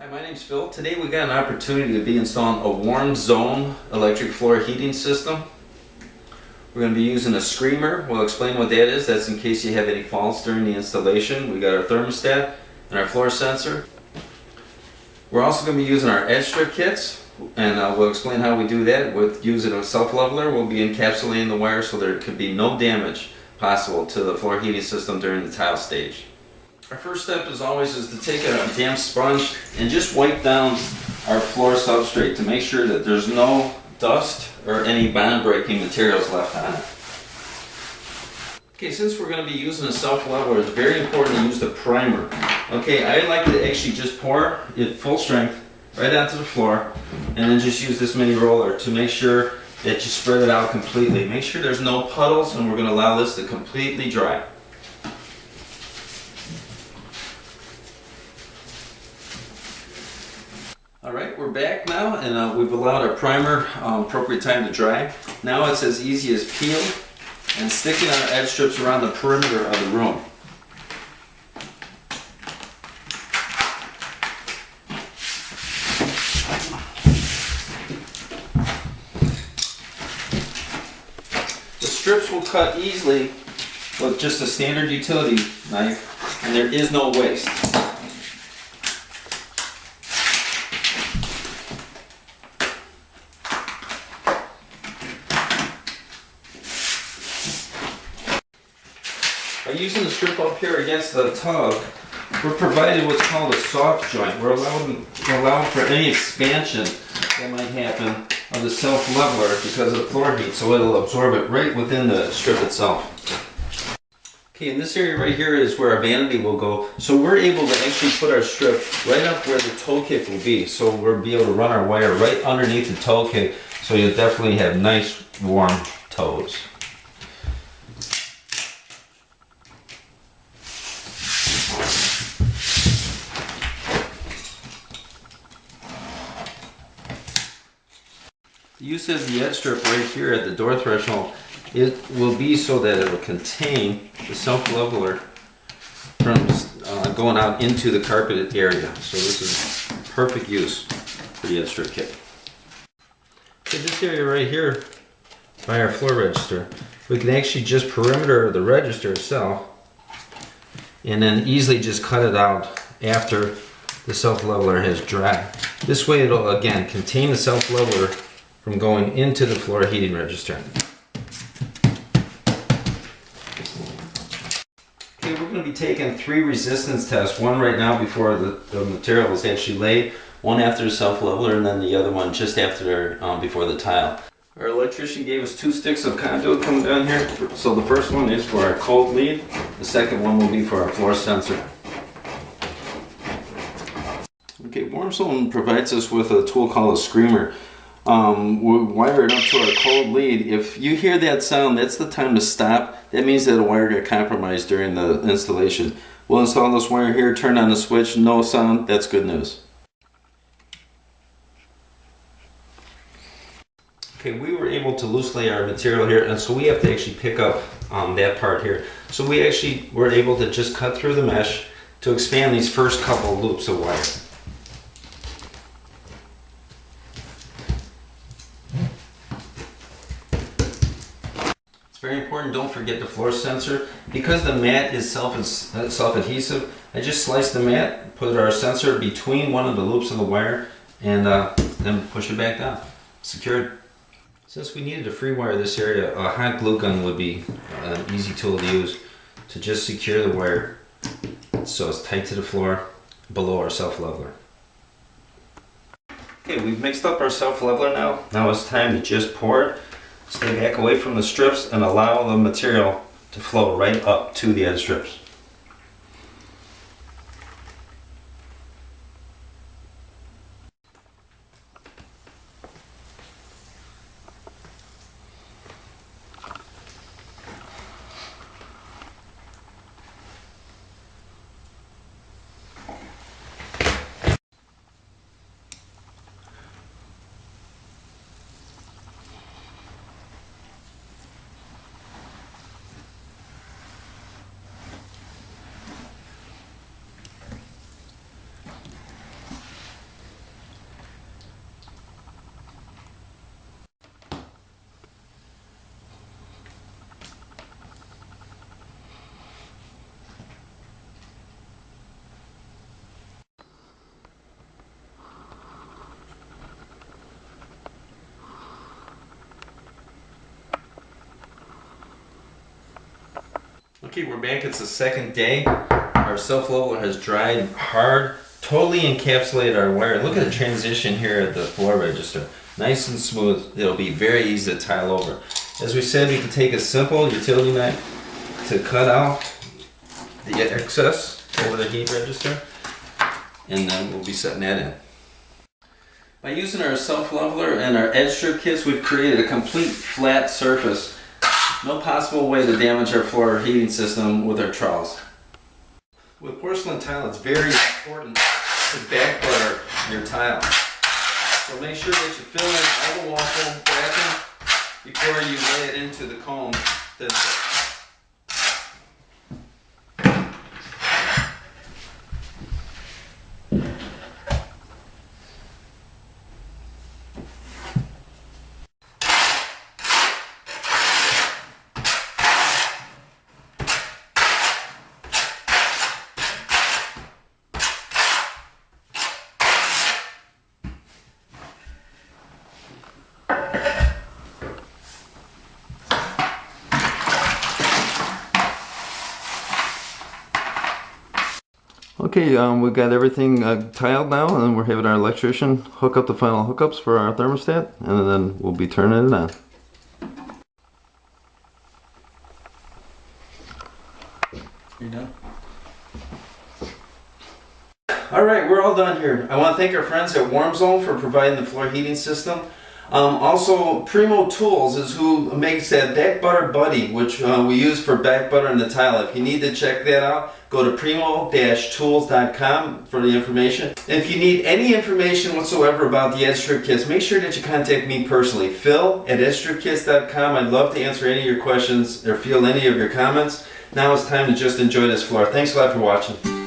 Hi, my name's Phil. Today we got an opportunity to be installing a warm zone electric floor heating system. We're going to be using a screamer. We'll explain what that is. That's in case you have any faults during the installation. We got our thermostat and our floor sensor. We're also going to be using our edge strip kits, and we'll explain how we do that. With using a self-leveler, we'll be encapsulating the wire so there could be no damage possible to the floor heating system during the tile stage. Our first step, as always, is to take a damp sponge and just wipe down our floor substrate to make sure that there's no dust or any bond breaking materials left on it. Okay, since we're going to be using a self-leveler, it's very important to use the primer. Okay, I like to actually just pour it full strength right onto the floor and then just use this mini roller to make sure that you spread it out completely. Make sure there's no puddles, and we're going to allow this to completely dry. Alright, we're back now, and we've allowed our primer appropriate time to dry. Now it's as easy as peel and sticking our edge strips around the perimeter of the room. The strips will cut easily with just a standard utility knife, and there is no waste. By using the strip up here against the tub, we're provided what's called a soft joint. We're allowing for any expansion that might happen of the self-leveler because of the floor heat, so it'll absorb it right within the strip itself. Okay, and this area right here is where our vanity will go, so we're able to actually put our strip right up where the toe kick will be, so we'll be able to run our wire right underneath the toe kick, so you'll definitely have nice warm toes. The use of the edge strip right here at the door threshold, it will be so that it will contain the self-leveler from going out into the carpeted area. So this is perfect use for the edge strip kit. So this area right here by our floor register, we can actually just perimeter the register itself and then easily just cut it out after the self-leveler has dried. This way it'll again contain the self-leveler from going into the floor heating register. Okay, we're going to be taking 3 resistance tests, one right now before the material is actually laid, one after the self-leveler, and then the other one just after before the tile. Our electrician gave us 2 sticks of conduit coming down here. So the first one is for our cold lead, the second one will be for our floor sensor. Okay, Warm Zone provides us with a tool called a screamer. We'll wire it up to our cold lead. If you hear that sound, that's the time to stop. That means that a wire got compromised during the installation. We'll install this wire here, turn on the switch, no sound, that's good news. Okay, we were able to loose lay our material here, and so we have to actually pick up that part here. So we actually were able to just cut through the mesh to expand these first couple loops of wire. Very important, don't forget the floor sensor. Because the mat is self-adhesive, I just slice the mat, put our sensor between one of the loops of the wire, and then push it back down. Secured. Since we needed to free wire this area, a hot glue gun would be an easy tool to use to just secure the wire so it's tight to the floor below our self-leveler. Okay, we've mixed up our self-leveler now. Now it's time to just pour it. Stay back away from the strips and allow the material to flow right up to the edge strips. Okay, we're back. It's the second day. Our self-leveler has dried hard, totally encapsulated our wire. Look at the transition here at the floor register. Nice and smooth. It'll be very easy to tile over. As we said, we can take a simple utility knife to cut out the excess over the heat register, and then we'll be setting that in. By using our self-leveler and our edge strip kits, we've created a complete flat surface. No possible way to damage our floor heating system with our trowels. With porcelain tile, it's very important to back butter your tile. So make sure that you fill in all the waffle backing before you lay it into the comb. Okay, we've got everything tiled now, and we're having our electrician hook up the final hookups for our thermostat, and then we'll be turning it on. You done? Alright, we're all done here. I want to thank our friends at Warm Zone for providing the floor heating system. Also, Primo Tools is who makes that back butter buddy, which we use for back buttering the tile. If you need to check that out, go to primo-tools.com for the information. And if you need any information whatsoever about the edge strip kits, make sure that you contact me personally, Phil@edgestripkits.com. I'd love to answer any of your questions or field any of your comments. Now it's time to just enjoy this floor. Thanks a lot for watching.